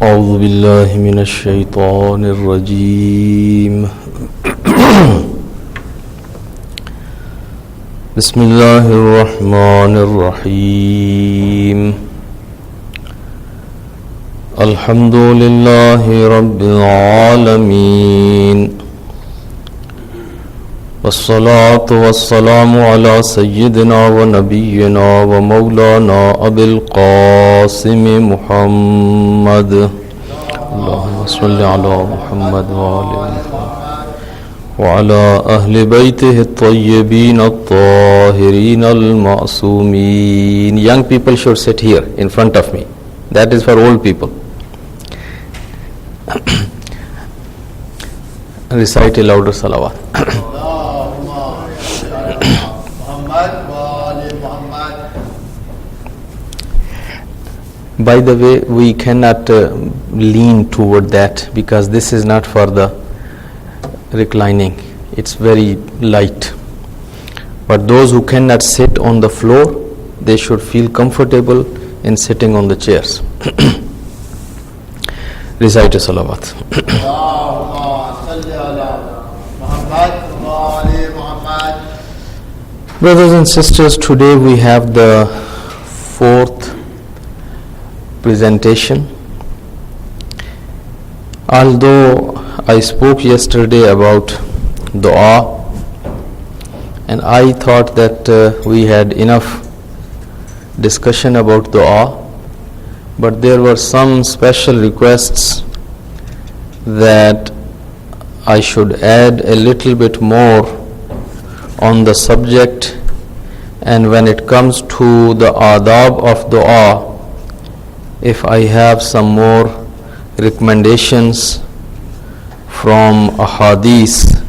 أعوذ بالله من الشيطان الرجيم بسم الله الرحمن الرحيم الحمد لله رب العالمين والصلاة والسلام على سيدنا ونبينا ومولانا أبي القاسم محمد اللهم صل على محمد وعلى أهل بيته الطيبين الطاهرين المعصومين. Young people should sit here in front of me. That is for old people. Recite a louder salawat. By the way, we cannot lean toward that because this is not for the reclining. It's very light. But those who cannot sit on the floor, they should feel comfortable in sitting on the chairs. Recite a salawat. Brothers and sisters, today we have the fourth presentation. Although I spoke yesterday about dua, and I thought that we had enough discussion about dua, but there were some special requests that I should add a little bit more on the subject. And when it comes to the adab of dua, if I have some more recommendations from ahadith,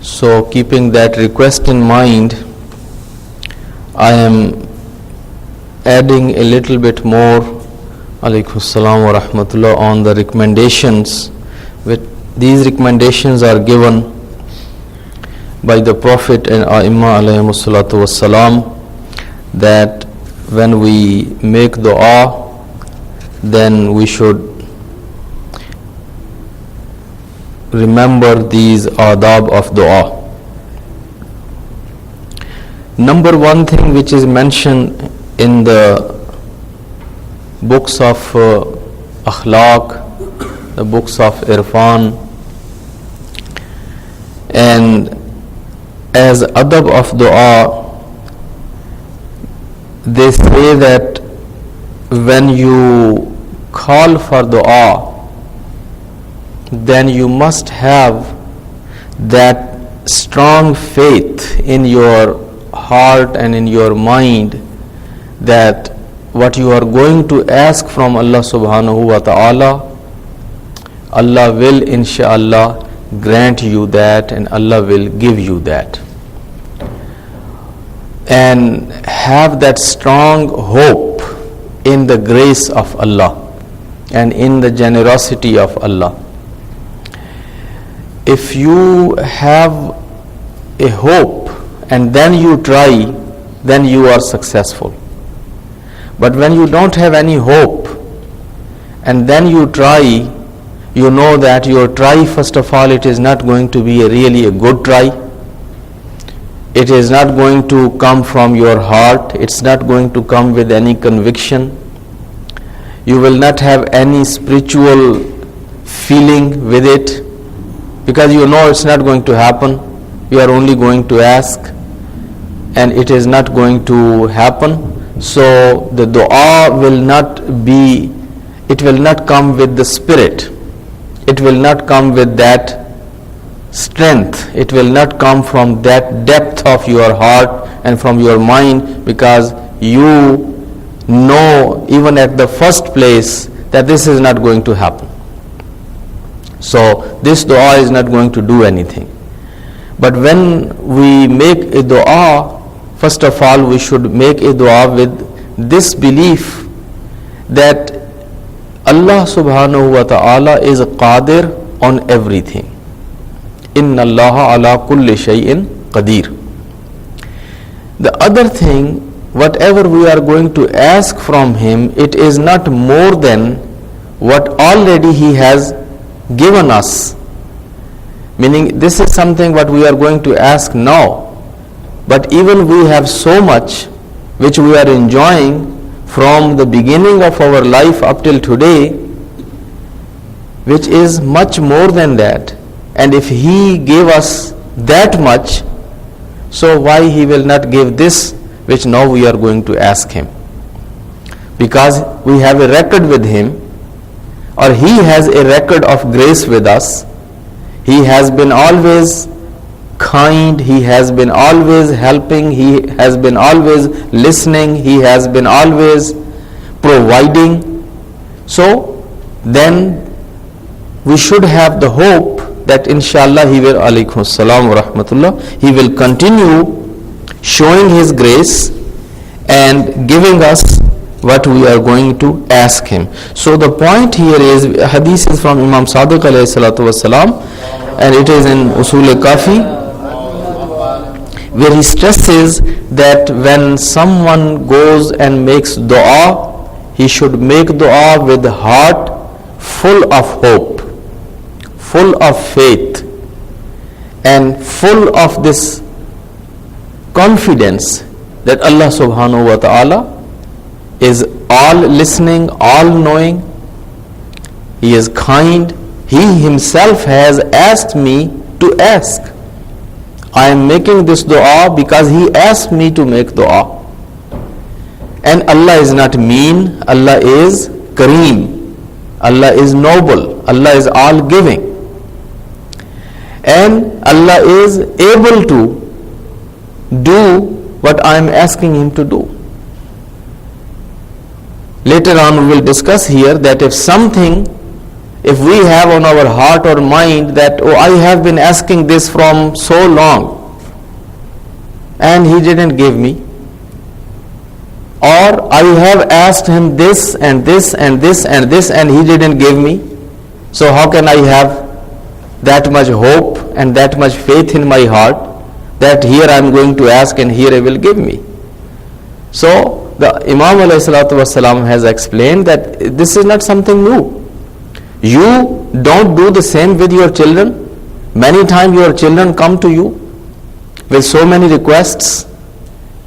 so keeping that request in mind, I am adding a little bit more alaykum salam wa rahmatullah on the recommendations. These recommendations are given by the Prophet and A'imma alayhimu salatu wassalam, that when we make dua, then we should remember these adab of dua. Number one thing which is mentioned in the books of akhlaq, the books of irfan, and as adab of dua, they say that when you call for dua, then you must have that strong faith in your heart and in your mind that what you are going to ask from Allah subhanahu wa ta'ala, Allah will inshallah grant you that, and Allah will give you that. And have that strong hope in the grace of Allah and in the generosity of Allah. If you have a hope and then you try, then you are successful. But when you don't have any hope and then you try, you know that your try, first of all, it is not going to be really a good try. It is not going to come from your heart. It's not going to come with any conviction. You will not have any spiritual feeling with it, because you know it's not going to happen. You are only going to ask, and it is not going to happen. So the dua will not be, it will not come with the spirit. It will not come with that strength. It will not come from that depth of your heart and from your mind, because you know even at the first place that this is not going to happen. So this dua is not going to do anything. But when we make a dua, first of all we should make a dua with this belief that Allah subhanahu wa ta'ala is qadir on everything. Inna Allaha ala kulli shay'in qadir. The other thing, whatever we are going to ask from him, it is not more than what already He has given us. Meaning, this is something what we are going to ask now. But even we have so much which we are enjoying from the beginning of our life up till today, which is much more than that. And if He gave us that much, so why He will not give this which now we are going to ask Him? Because we have a record with Him, or He has a record of grace with us. He has been always kind, He has been always helping, He has been always listening, He has been always providing. So then we should have the hope that inshallah He will, alaykum assalam wa rahmatullah, He will continue showing His grace and giving us what we are going to ask Him. So the point here is, hadith is from Imam Sadiq alayhi salatu wasalam, and it is in Usul Kafi, where he stresses that when someone goes and makes dua, he should make dua with heart full of hope, full of faith, and full of this confidence that Allah subhanahu wa ta'ala is all listening, all knowing. He is kind. He Himself has asked me to ask. I am making this dua because He asked me to make dua. And Allah is not mean, Allah is Kareem, Allah is noble, Allah is all giving. And Allah is able to do what I am asking Him to do. Later on we will discuss here that if we have on our heart or mind that, oh, I have been asking this from so long and He didn't give me, or I have asked Him this and this and this and this and He didn't give me, so how can I have that much hope and that much faith in my heart that here I am going to ask and here He will give me? So the Imam alayhi salatu wasalam has explained that this is not something new. You don't do the same with your children. Many times your children come to you with so many requests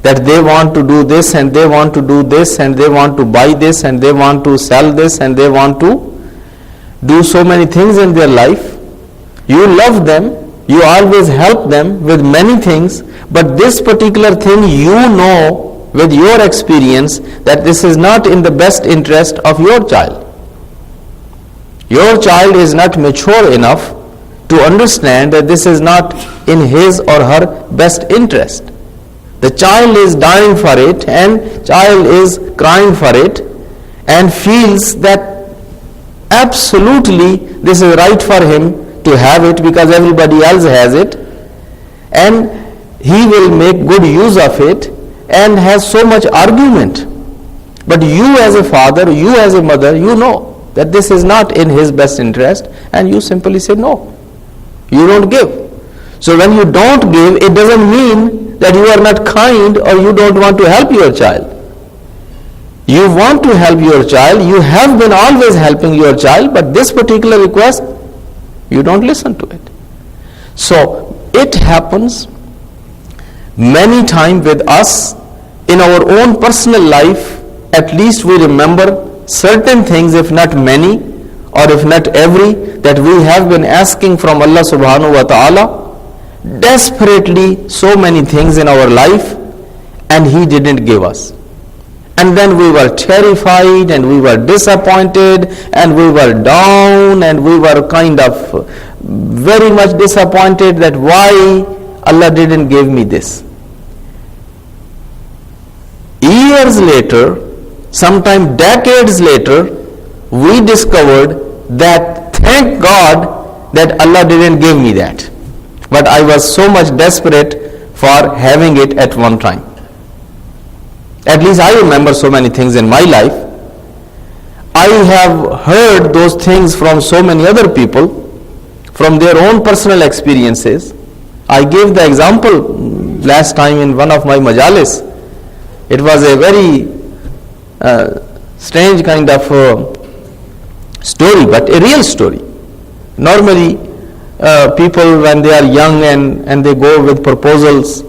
that they want to do this and they want to do this and they want to buy this and they want to sell this and they want to do so many things in their life. You love them, you always help them with many things, but this particular thing you know with your experience that this is not in the best interest of your child. Your child is not mature enough to understand that this is not in his or her best interest. The child is dying for it and child is crying for it and feels that absolutely this is right for him to have it because everybody else has it, and he will make good use of it and has so much argument. But you as a father, you as a mother, you know that this is not in his best interest and you simply say no. You don't give. So when you don't give, it doesn't mean that you are not kind or you don't want to help your child. You want to help your child, you have been always helping your child, but this particular request, you don't listen to it. So it happens many times with us in our own personal life. At least we remember certain things, if not many, or if not every, that we have been asking from Allah subhanahu wa ta'ala desperately so many things in our life and He didn't give us. And then we were terrified and we were disappointed and we were down and we were kind of very much disappointed that why Allah didn't give me this. Years later, sometime decades later, we discovered that thank God that Allah didn't give me that. But I was so much desperate for having it at one time. At least I remember so many things in my life. I have heard those things from so many other people, from their own personal experiences. I gave the example last time in one of my majalis. It was a very strange kind of story, but a real story. Normally, people when they are young and they go with proposals,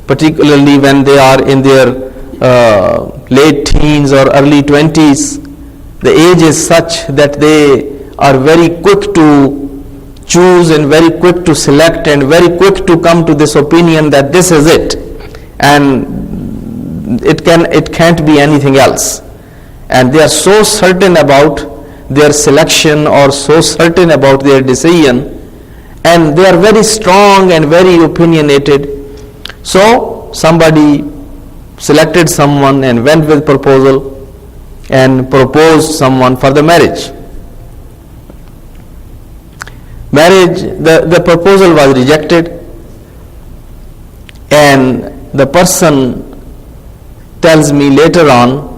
particularly when they are in their late teens or early 20s, the age is such that they are very quick to choose and very quick to select and very quick to come to this opinion that this is it, and it can't be anything else. And they are so certain about their selection or so certain about their decision, and they are very strong and very opinionated. So somebody selected someone and went with proposal and proposed someone for the marriage. The proposal was rejected, and the person tells me later on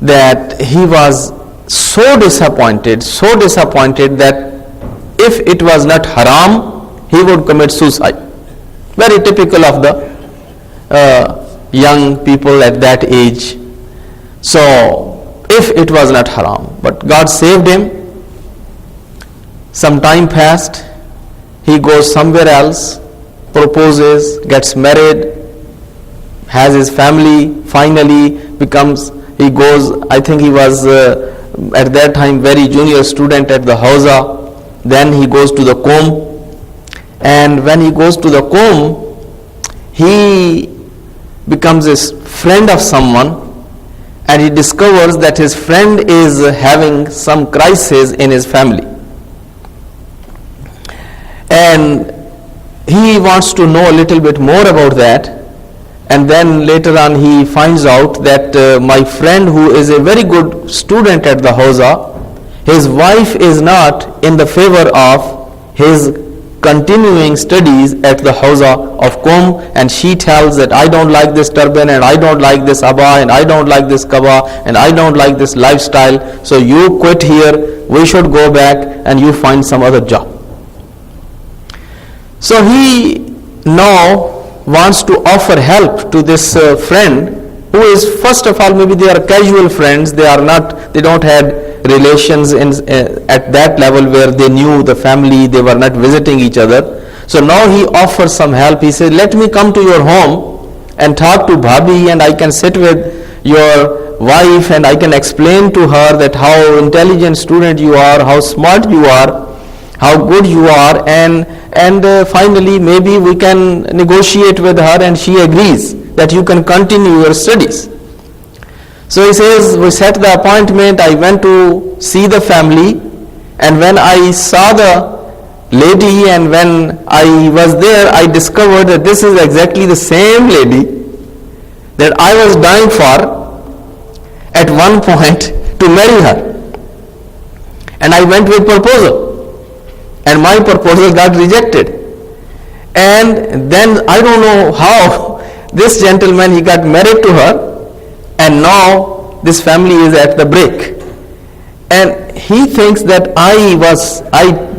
that he was so disappointed that if it was not haram, he would commit suicide. Very typical of the young people at that age. So, if it was not haram, but God saved him. Some time passed, he goes somewhere else, proposes, gets married, has his family, finally he goes, I think he was at that time very junior student at the Hausa. Then he goes to the Qom, and when he goes to the Qom, he becomes a friend of someone, and he discovers that his friend is having some crisis in his family. And he wants to know a little bit more about that, and then later on he finds out that my friend, who is a very good student at the Hausa, his wife is not in the favor of his continuing studies at the Hausa of Qom, and she tells that I don't like this turban, and I don't like this abba, and I don't like this kaba, and I don't like this lifestyle, so you quit here, we should go back and you find some other job. So he now wants to offer help to this friend, who is, first of all, maybe they are casual friends, they don't have relations at that level where they knew the family, they were not visiting each other. So now he offers some help. He says, let me come to your home and talk to Bhabhi, and I can sit with your wife and I can explain to her that how intelligent student you are, how smart you are, how good you are, and finally maybe we can negotiate with her and she agrees that you can continue your studies. So he says, we set the appointment, I went to see the family, and when I saw the lady and when I was there, I discovered that this is exactly the same lady that I was dying for at one point to marry her. And I went with proposal, and my proposal got rejected. And then I don't know how this gentleman, he got married to her, and now this family is at the break. And he thinks that I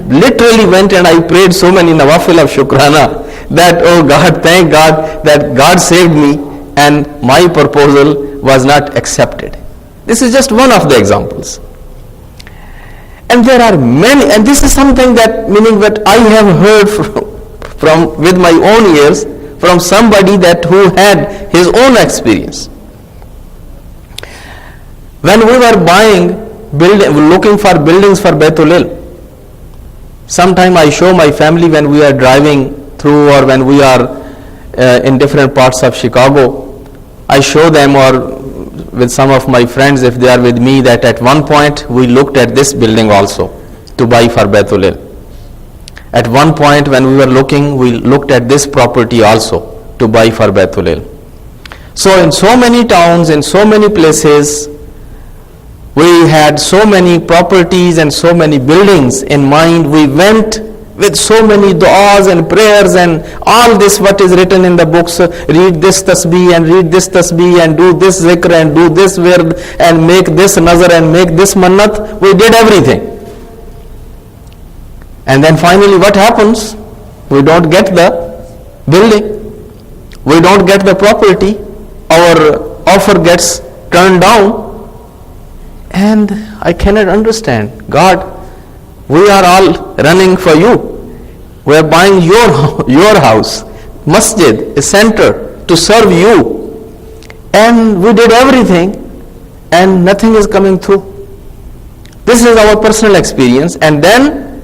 literally went and I prayed so many nawafil of shukrana that, oh God, thank God that God saved me and my proposal was not accepted. This is just one of the examples. And there are many, and this is something that, meaning that I have heard from with my own ears from somebody that who had his own experience. When we were looking for buildings for Baitul Ilm, sometime I show my family when we are driving through or when we are in different parts of Chicago, I show them, or with some of my friends if they are with me, that at one point we looked at this building also to buy for Baitul Ilm. At one point when we were looking, we looked at this property also to buy for Baitul Ilm. So in so many towns, in so many places, we had so many properties and so many buildings in mind. We went with so many du'as and prayers and all this what is written in the books, read this tasbih and read this tasbih and do this zikr and do this wird and make this nazar and make this mannat. We did everything. And then finally what happens? We don't get the building. We don't get the property. Our offer gets turned down. And I cannot understand. God, we are all running for you. We are buying your house, masjid, a center to serve you. And we did everything and nothing is coming through. This is our personal experience. And then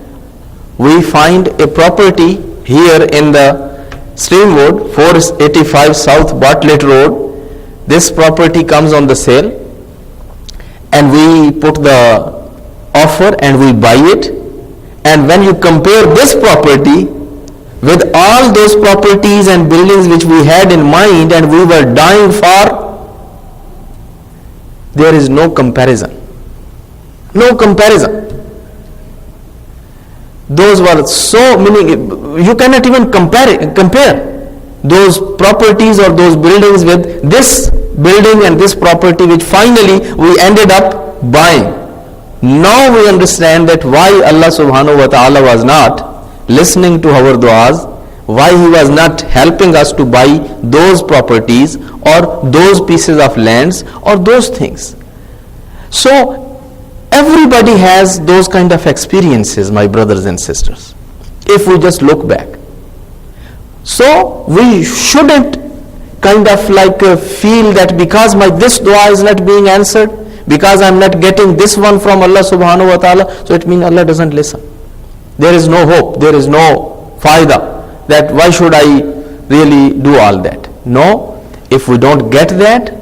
we find a property here in the Streamwood, 485 South Bartlett Road. This property comes on the sale, and we put the offer and we buy it. And when you compare this property with all those properties and buildings which we had in mind and we were dying for, there is no comparison. No comparison. Those were so many, you cannot even compare those properties or those buildings with this building and this property which finally we ended up buying. Now we understand that why Allah subhanahu wa ta'ala was not listening to our du'as, why He was not helping us to buy those properties or those pieces of lands or those things. So everybody has those kind of experiences, my brothers and sisters, if we just look back. So we shouldn't kind of like feel that because this dua is not being answered, because I'm not getting this one from Allah subhanahu wa ta'ala, so it means Allah doesn't listen. There is no hope, there is no fayda, that why should I really do all that? No, if we don't get that,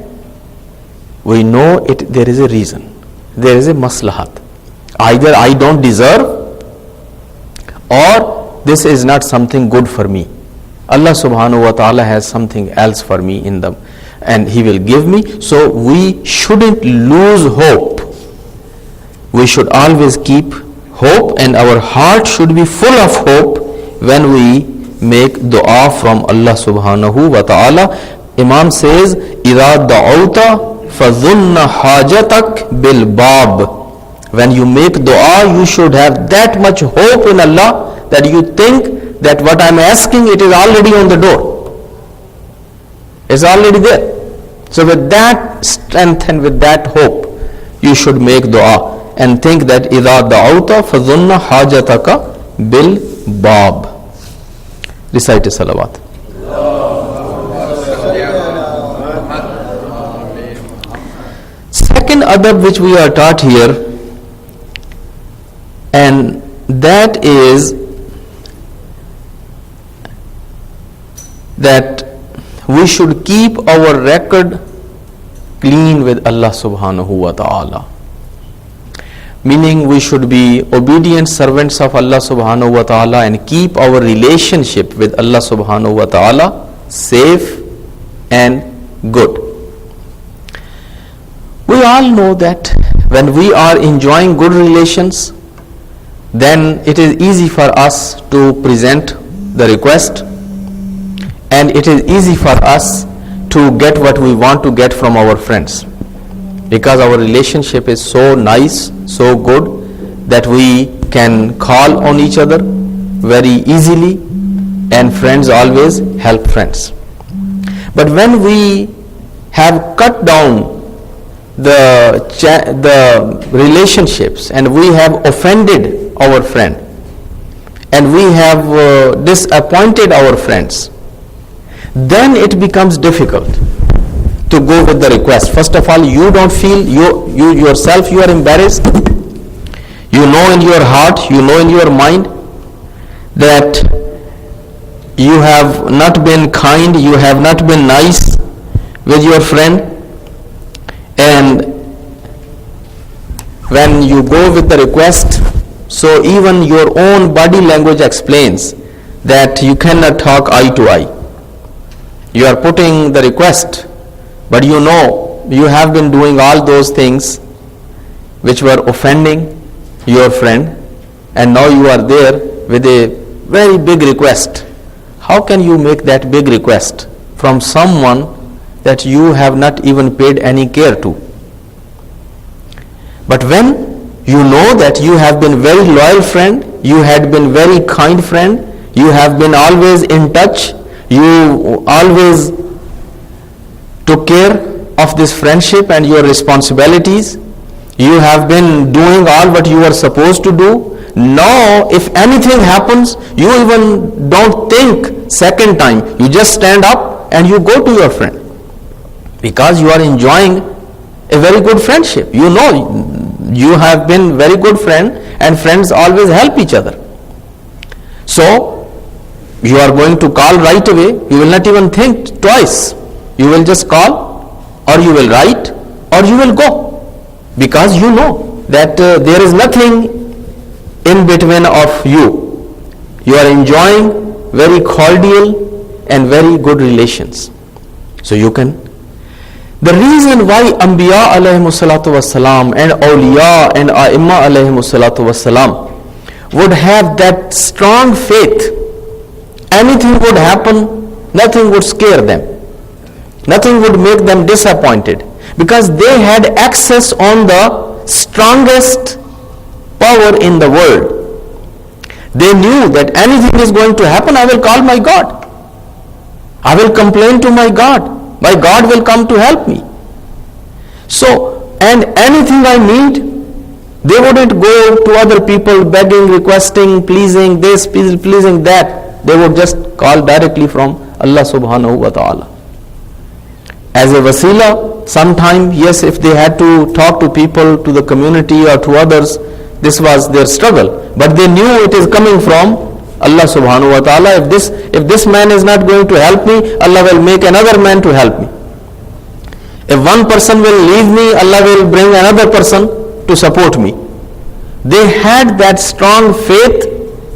we know there is a reason. There is a maslahat. Either I don't deserve, or this is not something good for me. Allah subhanahu wa ta'ala has something else for me in them, and He will give me. So we shouldn't lose hope. We should always keep hope, and our heart should be full of hope when we make dua from Allah subhanahu wa ta'ala. Imam says, إِذَا دَعَوْتَ فَظُنَّ حَاجَتَكْ بِالْبَابِ. When you make dua, you should have that much hope in Allah that you think that what I'm asking, it is already on the door. It's already there. So with that strength and with that hope, you should make dua and think that إِذَا دَعَوْتَ فَظُنَّ حَاجَتَكَ بِالْبَابِ. Recite a salawat. Second adab which we are taught here, and that is that we should keep our record clean with Allah subhanahu wa ta'ala. Meaning we should be obedient servants of Allah subhanahu wa ta'ala and keep our relationship with Allah subhanahu wa ta'ala safe and good. We all know that when we are enjoying good relations, then it is easy for us to present the request, and it is easy for us to get what we want to get from our friends, because our relationship is so nice, so good, that we can call on each other very easily, and friends always help friends. But when we have cut down the relationships and we have offended our friend and we have disappointed our friends, then it becomes difficult to go with the request. First of all, you don't feel, you yourself, you are embarrassed. You know in your heart, you know in your mind that you have not been kind, you have not been nice with your friend, and when you go with the request, so even your own body language explains that you cannot talk eye to eye. You are putting the request, but you know you have been doing all those things which were offending your friend, and now you are there with a very big request. How can you make that big request from someone that you have not even paid any care to? But when you know that you have been very loyal friend, you had been very kind friend, you have been always in touch, you always took care of this friendship and your responsibilities, You have been doing all what you are supposed to do. Now, if anything happens, you even don't think second time. You just stand up and you go to your friend, because you are enjoying a very good friendship. You know you have been very good friend, and friends always help each other. So you are going to call right away. You will not even think twice. You will just call, or you will write, or you will go, because you know that there is nothing in between of you. You are enjoying very cordial and very good relations. So you can. The reason why Anbiya alayhimu salatu wasalam and Awliya and A'imma alayhimu salatu wasalam would have that strong faith, anything would happen, nothing would scare them. Nothing would make them disappointed, because they had access on the strongest power in the world. They knew that anything is going to happen, I will call my God. I will complain to my God. My God will come to help me. So, and anything I need, they wouldn't go to other people begging, requesting, pleasing this, pleasing that. They would just call directly from Allah subhanahu wa ta'ala. As a wasila, sometime, yes, if they had to talk to people, to the community or to others, this was their struggle. But they knew it is coming from Allah subhanahu wa ta'ala. If this man is not going to help me, Allah will make another man to help me. If one person will leave me, Allah will bring another person to support me. They had that strong faith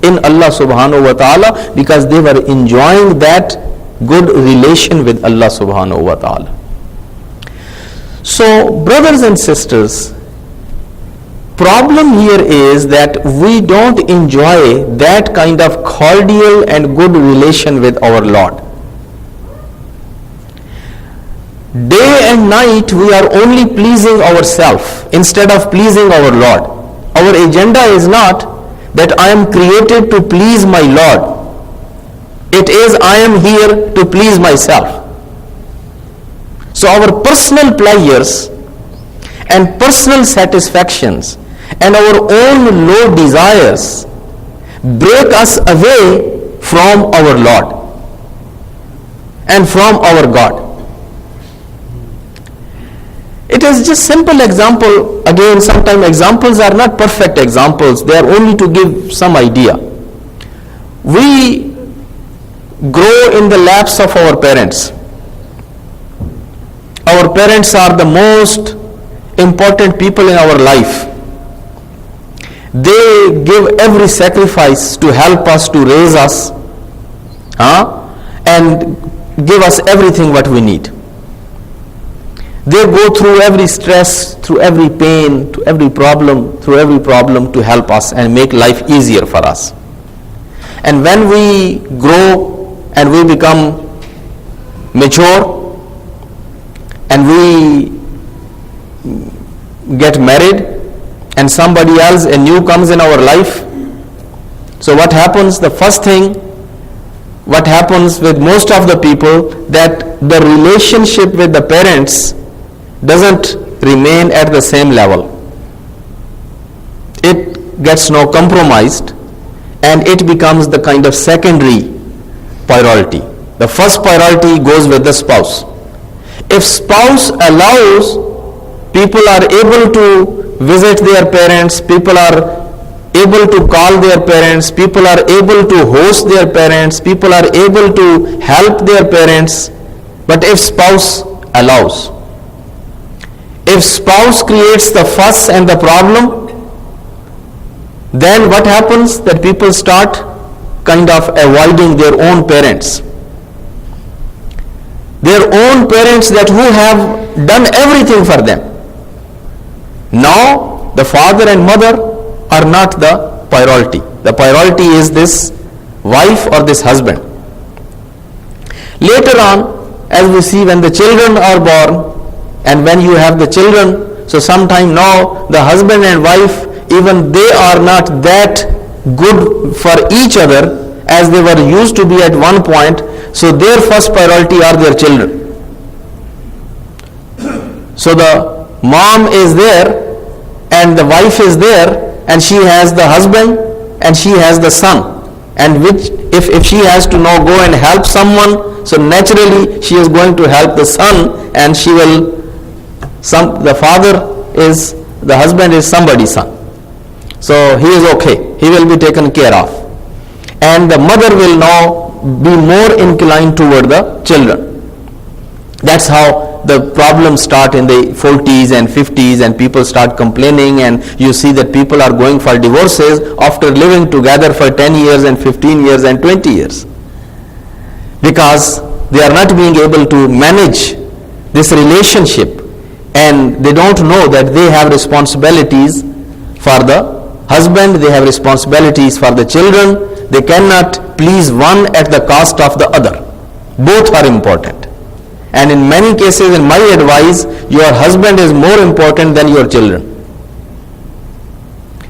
in Allah subhanahu wa ta'ala, because they were enjoying that good relation with Allah subhanahu wa ta'ala. So, brothers and sisters, problem here is that we don't enjoy that kind of cordial and good relation with our Lord. Day and night we are only pleasing ourselves instead of pleasing our Lord. Our agenda is not that I am created to please my Lord. It is I am here to please myself. So our personal pleasures and personal satisfactions and our own low desires break us away from our Lord and from our God. It is just simple example. Again, sometimes examples are not perfect examples. They are only to give some idea. We grow in the laps of our parents. Our parents are the most important people in our life. They give every sacrifice to help us, to raise us, and give us everything what we need. They go through every stress, through every pain, through every problem to help us and make life easier for us. And when we grow and we become mature and we get married and somebody else, a new comes in our life, so what happens? The first thing, what happens with most of the people, that the relationship with the parents doesn't remain at the same level. It gets now compromised and it becomes the kind of secondary priority. The first priority goes with the spouse. If spouse allows, people are able to visit their parents, people are able to call their parents, people are able to host their parents, people are able to help their parents. But if spouse allows, if spouse creates the fuss and the problem, then what happens? That people start kind of avoiding their own parents. Their own parents that who have done everything for them. Now the father and mother are not the priority. The priority is this wife or this husband. Later on, as we see, when the children are born, and when you have the children, so sometime now the husband and wife, even they are not that good for each other as they were used to be at one point. So their first priority are their children. So the mom is there and the wife is there, and she has the husband and she has the son, and which if she has to now go and help someone, so naturally she is going to help the son, and she will, the husband is somebody's son, so he is okay, he will be taken care of, and the mother will now be more inclined toward the children. That's how the problems start in the 40s and 50s, and people start complaining, and you see that people are going for divorces after living together for 10 years and 15 years and 20 years, because they are not being able to manage this relationship, and they don't know that they have responsibilities for the husband, they have responsibilities for the children. They cannot please one at the cost of the other. Both are important. And in many cases, in my advice, your husband is more important than your children.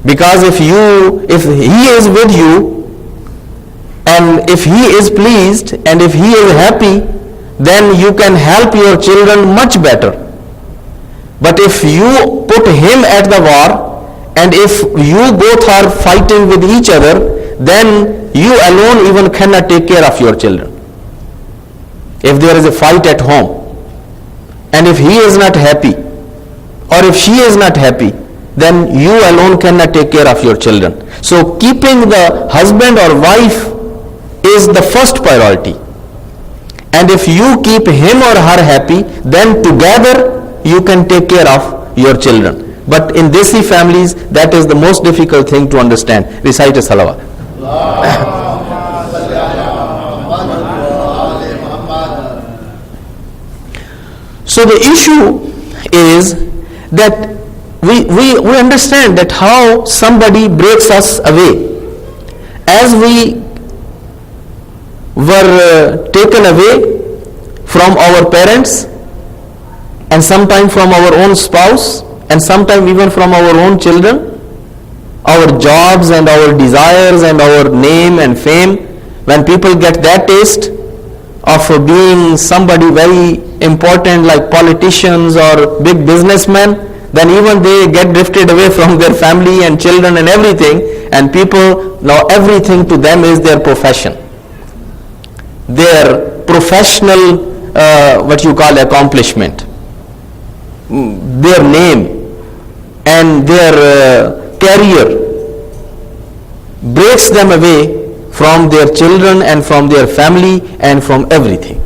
Because if he is with you, and if he is pleased, and if he is happy, then you can help your children much better. But if you put him at the war, and if you both are fighting with each other, then you alone even cannot take care of your children. If there is a fight at home, and if he is not happy, or if she is not happy, then you alone cannot take care of your children. So keeping the husband or wife is the first priority. And if you keep him or her happy, then together you can take care of your children. But in Desi families, that is the most difficult thing to understand. Recite a salawat. So the issue is that we understand that how somebody breaks us away. As we were taken away from our parents, and sometimes from our own spouse, and sometimes even from our own children, our jobs and our desires and our name and fame, when people get that taste of being somebody very important like politicians or big businessmen, then even they get drifted away from their family and children and everything, and people, now everything to them is their profession, their professional what you call accomplishment, their name and their career breaks them away from their children and from their family and from everything.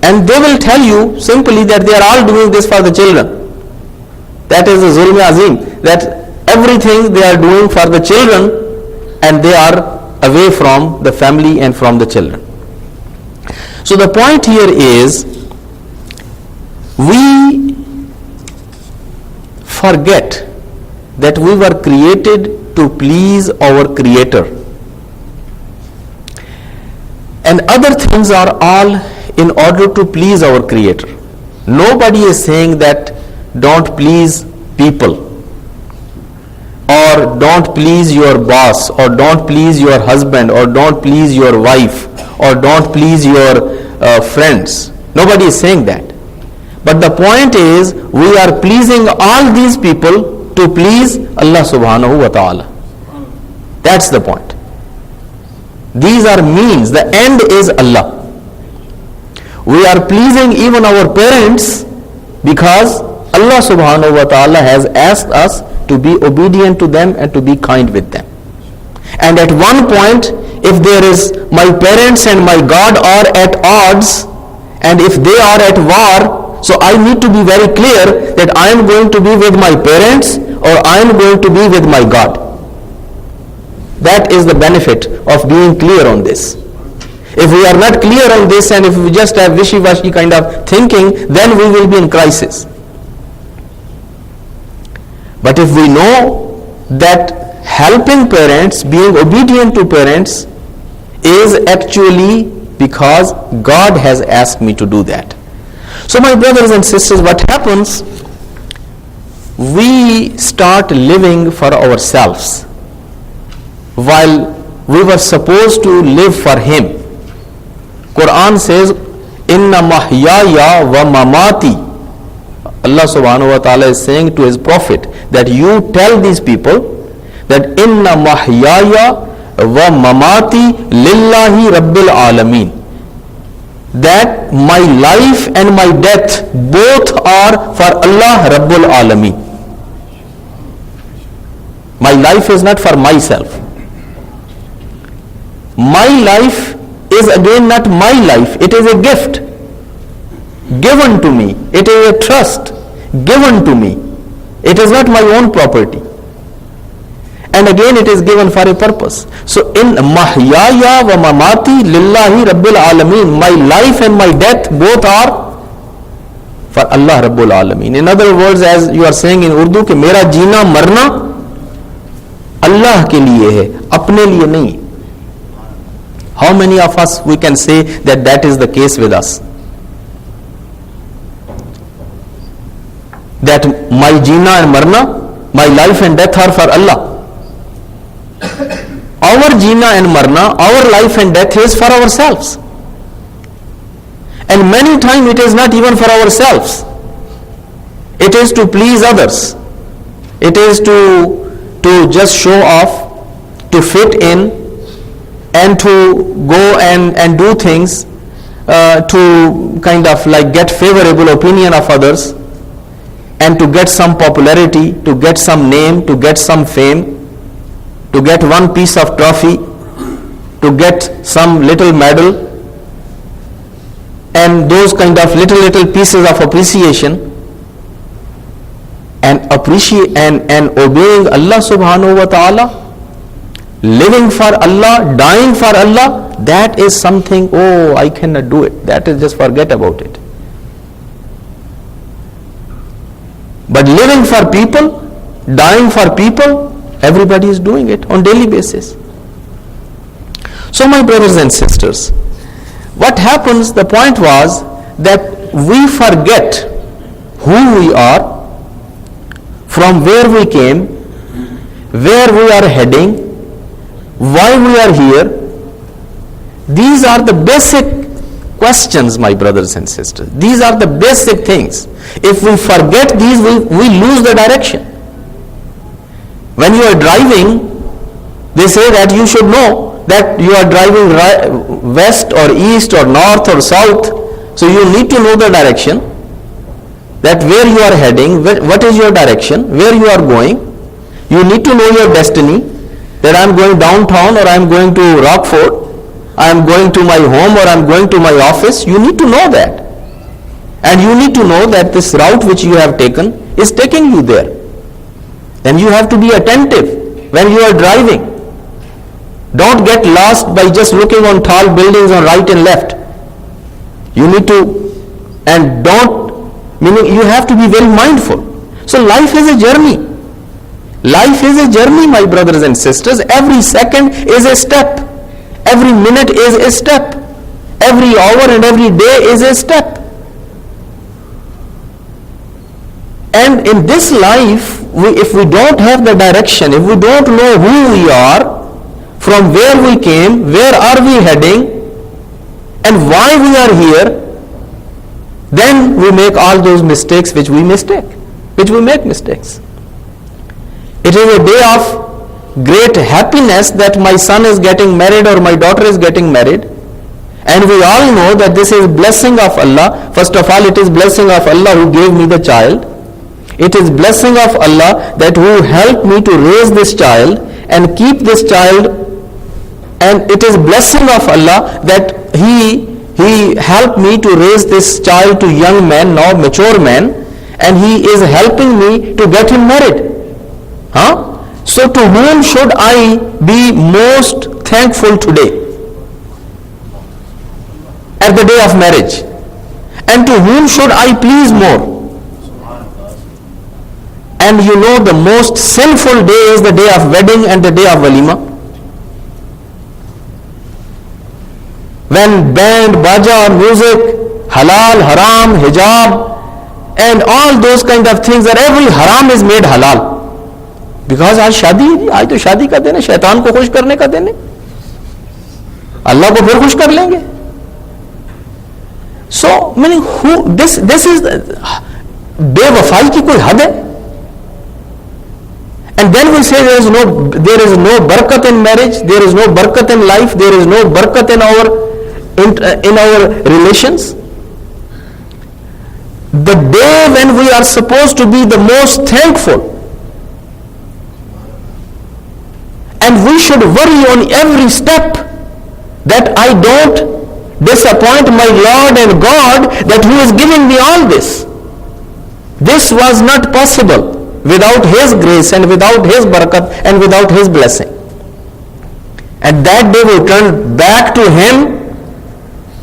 And they will tell you simply that they are all doing this for the children. That is the Zulm Azim, that everything they are doing for the children, and they are away from the family and from the children. So the point here is, we forget that we were created to please our Creator, and other things are all in order to please our Creator. Nobody is saying that don't please people, or don't please your boss, or don't please your husband, or don't please your wife, or don't please your friends. Nobody is saying that. But the point is, we are pleasing all these people to please Allah subhanahu wa ta'ala. That's the point. These are means. The end is Allah. We are pleasing even our parents because Allah subhanahu wa ta'ala has asked us to be obedient to them and to be kind with them. And at one point, if there is, my parents and my God are at odds, and if they are at war, so I need to be very clear that I am going to be with my parents or I am going to be with my God. That is the benefit of being clear on this. If we are not clear on this, and if we just have wishy-washy kind of thinking, then we will be in crisis. But if we know that helping parents, being obedient to parents, is actually because God has asked me to do that. So my brothers and sisters, what happens? We start living for ourselves while we were supposed to live for Him. Quran says, Inna mahyaya wa mamati. Allah subhanahu wa ta'ala is saying to his prophet that you tell these people that inna mahyaya wa mamati lillahi rabbil alameen, that my life and my death both are for Allah Rabbul Alameen. My life is not for myself. My life is again not my life. It is a gift given to me. It is a trust given to me. It is not my own property. And again it is given for a purpose. So in mahyaya wa mamati lillahi rabbil alameen, my life and my death both are for Allah Rabbul Alameen. In other words, as you are saying in Urdu, कि मेरा जीना मरना अल्लाह के लिए है, अपने लिए नहीं. How many of us we can say that that is the case with us? That my Jeena and मरना, my life and death are for Allah. Our Jeena and मरना, our life and death is for ourselves. And many times it is not even for ourselves. It is to please others. It is to just show off, to fit in, and to go and do things to kind of like get favorable opinion of others, and to get some popularity, to get some name, to get some fame, to get one piece of trophy, to get some little medal, and those kind of little pieces of appreciation, and obeying Allah subhanahu wa ta'ala, living for Allah, dying for Allah. That is something, oh, I cannot do it. That is, just forget about it. But living for people, dying for people, everybody is doing it on daily basis. So my brothers and sisters, what happens, the point was that we forget who we are, from where we came, where we are heading, why we are here. These are the basic questions, my brothers and sisters. These are the basic things. If we forget these, we lose the direction. When you are driving, they say that you should know that you are driving west or east or north or south. So you need to know the direction, that where you are heading, what is your direction, where you are going. You need to know your destiny, that I am going downtown or I am going to Rockford, I am going to my home or I am going to my office. You need to know that. And you need to know that this route which you have taken is taking you there. And you have to be attentive when you are driving. Don't get lost by just looking on tall buildings on right and left. You need to, and meaning you have to be very mindful. So life is a journey. Life is a journey, my brothers and sisters. Every second is a step. Every minute is a step. Every hour and every day is a step. And in this life, if we don't have the direction, if we don't know who we are, from where we came, where are we heading, and why we are here, then we make all those mistakes which we make mistakes. It is a day of great happiness that my son is getting married or my daughter is getting married, and we all know that this is blessing of Allah. First of all, it is blessing of Allah who gave me the child. It is blessing of Allah that who helped me to raise this child and keep this child, and it is blessing of Allah that He helped me to raise this child to young man, now mature man, and He is helping me to get him married. So to whom should I be most thankful today at the day of marriage? And to whom should I please more? And you know, the most sinful day is the day of wedding and the day of walima. When band, baja, music, halal, haram, hijab, and all those kind of things, that every haram is made halal. Because आज शादी है, आज तो शादी का दिन है, शैतान को खुश करने का दिन है, अल्लाह को फिर खुश कर लेंगे. So, meaning this is बेवफाई की कोई हद है? And then we say there is no barakat in marriage, there is no barakat in life, there is no barakat in our relations. The day when we are supposed to be the most thankful, and we should worry on every step that I don't disappoint my Lord and God, that who is giving me all this. This was not possible without His grace and without His barakat and without His blessing. And that day we turn back to Him,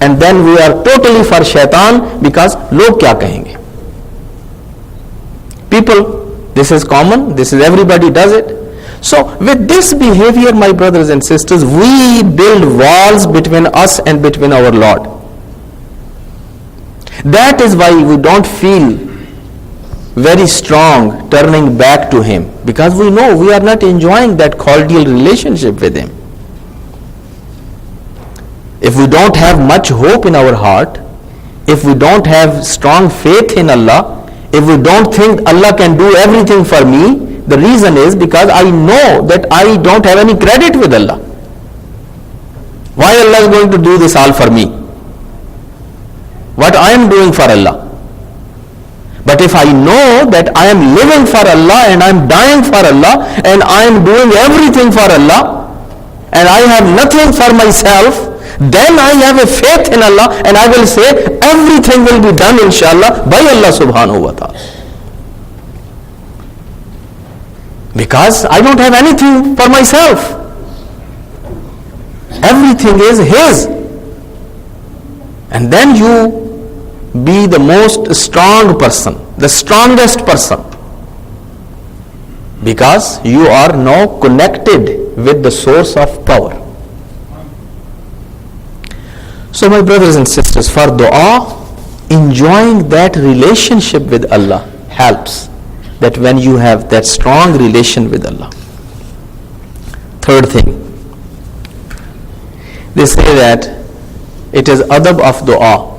and then we are totally for shaitan, because log kya kahenge? People, this is common, this is everybody does it. So with this behavior, my brothers and sisters, we build walls between us and between our Lord. That is why we don't feel very strong turning back to Him, because we know we are not enjoying that cordial relationship with Him. If we don't have much hope in our heart, if we don't have strong faith in Allah, if we don't think Allah can do everything for me, the reason is because I know that I don't have any credit with Allah. Why Allah is going to do this all for me? What I am doing for Allah? But if I know that I am living for Allah and I am dying for Allah and I am doing everything for Allah and I have nothing for myself, then I have a faith in Allah and I will say everything will be done inshallah by Allah subhanahu wa ta'ala. Because I don't have anything for myself. Everything is His. And then you be the most strong person, the strongest person, because you are now connected with the source of power. So my brothers and sisters, for dua, enjoying that relationship with Allah helps, that when you have that strong relation with Allah. Third thing, they say that it is adab of dua,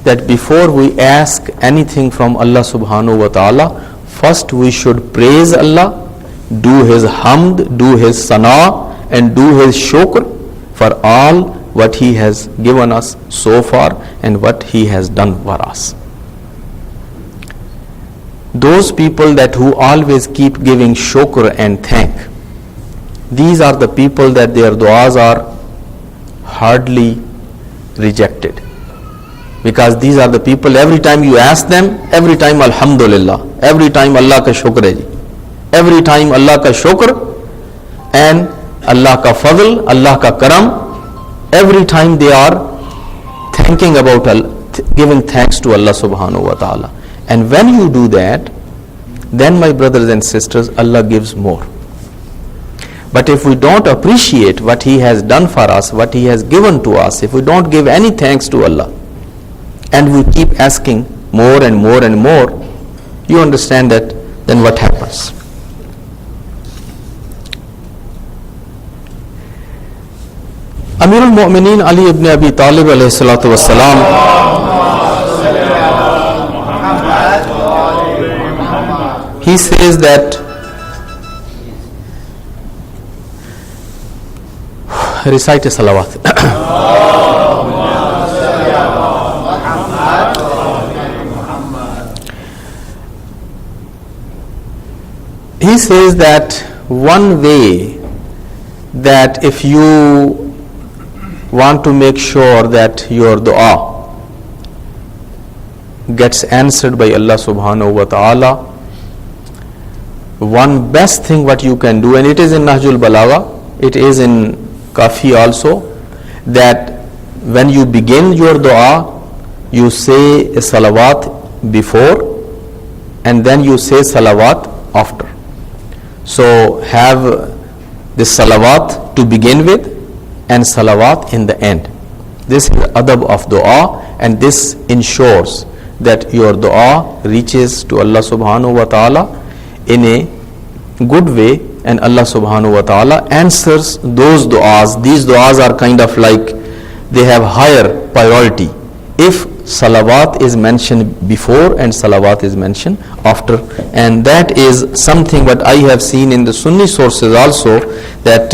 that before we ask anything from Allah subhanahu wa ta'ala, first we should praise Allah, do His hamd, do His sana, and do His shukr for all what He has given us so far and what He has done for us. Those people that who always keep giving shukr and thank, these are the people that their du'as are hardly rejected. Because these are the people, every time you ask them, every time alhamdulillah, every time Allah ka shukr hai ji, every time Allah ka shukr and Allah ka fadl, Allah ka karam, every time they are thinking about giving thanks to Allah subhanahu wa ta'ala. And when you do that, then my brothers and sisters, Allah gives more. But if we don't appreciate what He has done for us, what He has given to us, if we don't give any thanks to Allah, and we keep asking more and more and more, you understand that then what happens? Amir al-Mu'mineen Ali ibn Abi Talib alayhi salatu wassalam, he says that recite a salawat. He says that one way that if you want to make sure that your dua gets answered by Allah subhanahu wa ta'ala, one best thing what you can do, and it is in Nahjul Balagha, it is in Kafi also, that when you begin your dua, you say a salawat before and then you say salawat after. So have this salawat to begin with and salawat in the end. This is the adab of dua, and this ensures that your dua reaches to Allah subhanahu wa ta'ala in a good way, and Allah subhanahu wa ta'ala answers those du'as. These du'as are kind of like they have higher priority. If salawat is mentioned before and salawat is mentioned after. And that is something what I have seen in the Sunni sources also, that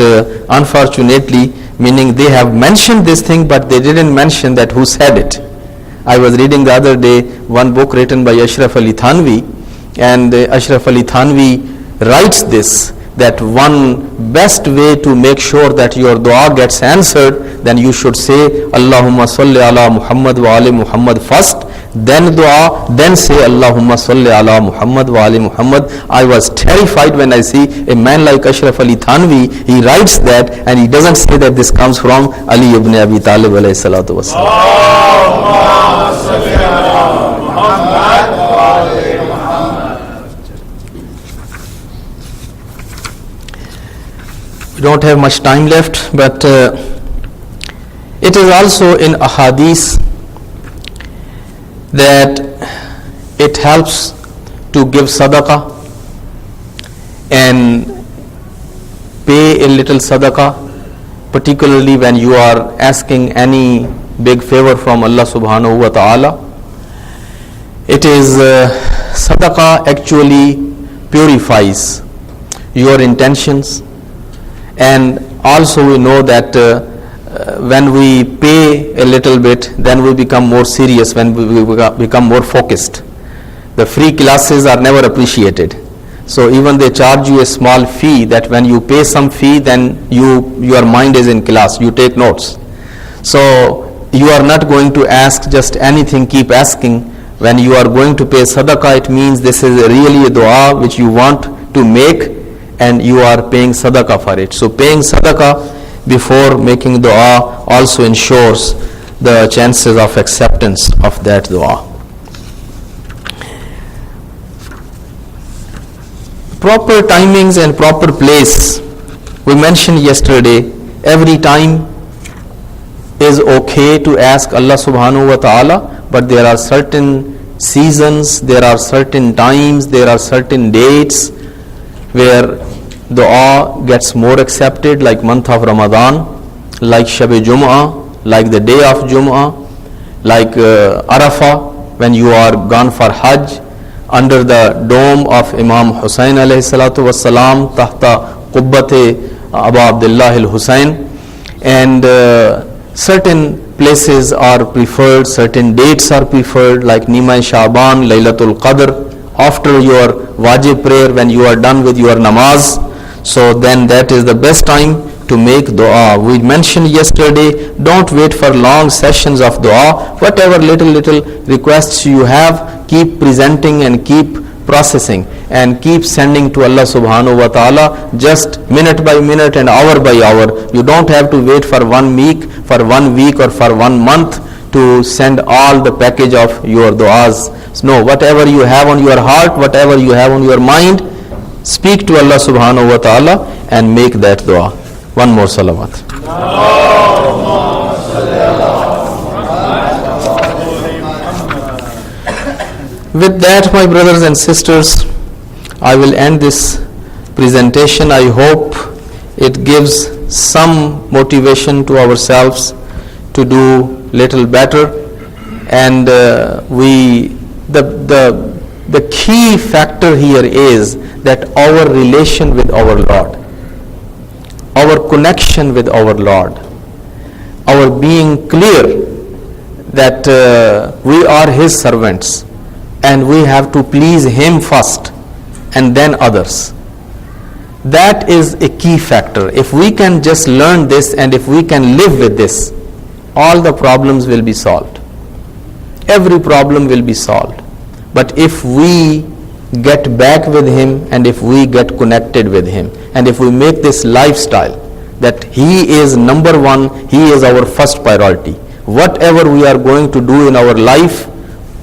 unfortunately, meaning they have mentioned this thing but they didn't mention that who said it. I was reading the other day one book written by Ashraf Ali Thanvi, and Ashraf Ali Thanvi writes this, that one best way to make sure that your dua gets answered, then you should say Allahumma salli ala Muhammad wa ali Muhammad first, then dua, then say Allahumma salli ala Muhammad wa ali Muhammad. I was terrified when I see a man like Ashraf Ali Thanvi, he writes that and he doesn't say that this comes from Ali ibn Abi Talib alayhi salatu wasalam. Allahumma salli ala Muhammad wa ali Muhammad. We don't have much time left, but it is also in ahadith that it helps to give sadaqah and pay a little sadaqah, particularly when you are asking any big favor from Allah subhanahu wa ta'ala. It is sadaqah actually purifies your intentions, and also we know that when we pay a little bit, then we become more serious, when we become more focused. The free classes are never appreciated. So even they charge you a small fee, that when you pay some fee, then your mind is in class, you take notes. So you are not going to ask just anything, keep asking. When you are going to pay sadaqah, it means this is really a dua which you want to make, and you are paying sadaqah for it. So paying sadaqah before making dua also ensures the chances of acceptance of that dua. Proper timings and proper place. We mentioned yesterday, every time is okay to ask Allah subhanahu wa ta'ala, but there are certain seasons, there are certain times, there are certain dates where dua gets more accepted, like month of Ramadan, like Shab-e Jum'ah, like the day of Jum'ah, like Arafah, when you are gone for Hajj, under the dome of Imam Hussain alayhi salatu wassalam, tahta qubbate Abu Abdullah al-Hussain. And certain places are preferred, certain dates are preferred, like Nima Shaban, Laylatul Qadr, after your wajib prayer, when you are done with your namaz. So then that is the best time to make dua. We mentioned yesterday, don't wait for long sessions of dua. Whatever little requests you have, keep presenting and keep processing and keep sending to Allah subhanahu wa ta'ala, just minute by minute and hour by hour. You don't have to wait for 1 week, or for 1 month to send all the package of your du'as. No, whatever you have on your heart, whatever you have on your mind, speak to Allah subhanahu wa ta'ala and make that dua. One more salawat. With that, my brothers and sisters, I will end this presentation. I hope it gives some motivation to ourselves to do little better. And the key factor here is that our relation with our Lord, our connection with our Lord, our being clear that we are His servants and we have to please Him first and then others. That is a key factor. If we can just learn this and if we can live with this, all the problems will be solved. Every problem will be solved. But if we get back with Him and if we get connected with Him and if we make this lifestyle that He is number one, He is our first priority. Whatever we are going to do in our life,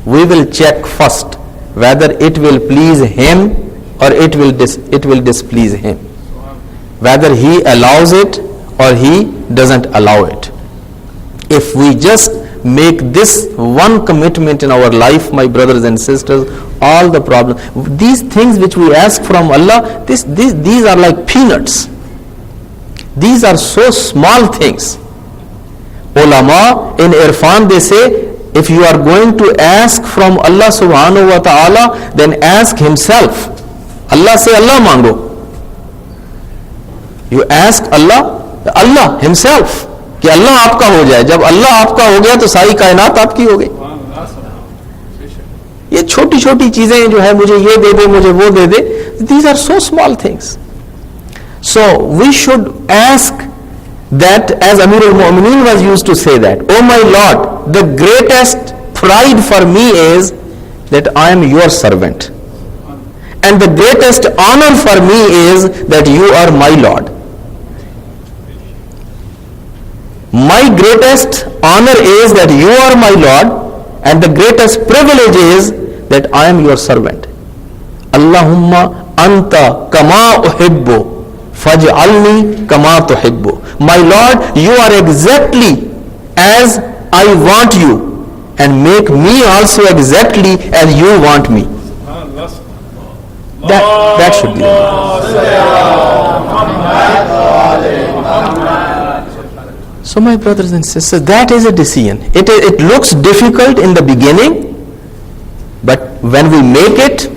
we will check first whether it will please Him or it will displease Him. Whether He allows it or He doesn't allow it. If we just make this one commitment in our life, my brothers and sisters, all the problems, these things which we ask from Allah, these are like peanuts. These are so small things. Ulama in Irfan, they say if you are going to ask from Allah subhanahu wa ta'ala, then ask himself. Allah se Allah mango. You ask Allah himself, कि अल्लाह आपका हो जाए. जब अल्लाह आपका हो गया तो सारी कायनात आपकी हो गई. ये छोटी छोटी चीजें जो है, मुझे ये दे दे, मुझे वो दे दे, these are so small things. So we should ask that, as Amir al-Mu'mineen was used to say that, oh my Lord, the greatest pride for me is that I am your servant, and the greatest honor for me is that you are my Lord. My greatest honor is that you are my Lord, and the greatest privilege is that I am your servant. Allahumma anta kama uhibbu faj'alni kama tuhibbu. My Lord, you are exactly as I want you, and make me also exactly as you want me. That should be it. So my brothers and sisters, that is a decision. It looks difficult in the beginning, but when we make it,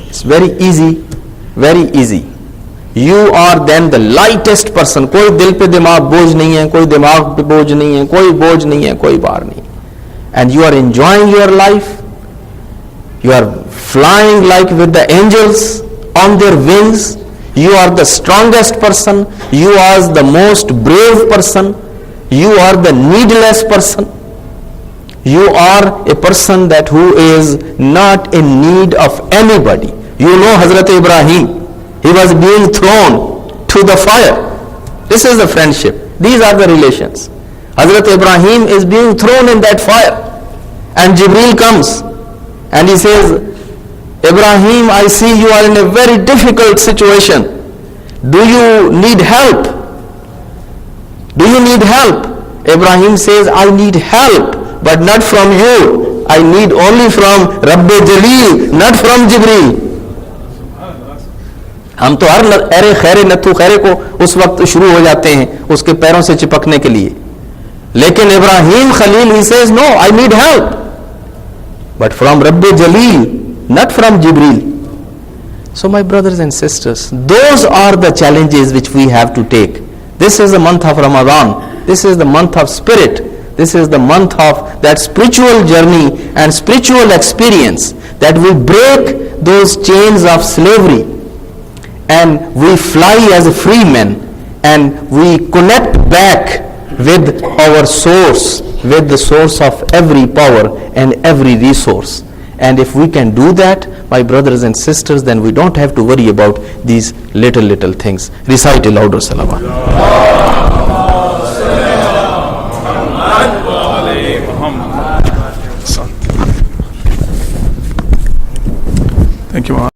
it's very easy, very easy. You are then the lightest person. कोई दिल पे दिमाग बोझ नहीं है, कोई दिमाग पे बोझ नहीं है, कोई बोझ नहीं है, कोई बार नहीं. And you are enjoying your life. You are flying like with the angels on their wings. You are the strongest person. You are the most brave person. You are the needless person. You are a person that who is not in need of anybody. You know Hazrat Ibrahim, he was being thrown to the fire. This is the friendship. These are the relations. Hazrat Ibrahim is being thrown in that fire, and Jibreel comes and he says, Ibrahim, I see you are in a very difficult situation. Do you need help? Do you need help? Ibrahim says, I need help, but not from you. I need only from Rabbi Jaleel, not from Jibreel. हम तो हर अरे खैरे नथु खैरे को उस वक्त शुरू हो जाते हैं उसके पैरों से चिपकने के लिए. लेकिन Ibrahim Khalil, he says, no, I need help, but from Rabbi Jaleel, not from Jibreel. So my brothers and sisters, those are the challenges which we have to take. This is the month of Ramadan. This is the month of spirit. This is the month of that spiritual journey and spiritual experience, that we break those chains of slavery and we fly as free men, and we connect back with our source, with the source of every power and every resource. And if we can do that, my brothers and sisters, then we don't have to worry about these little things. Recite a louder salawat. Thank you.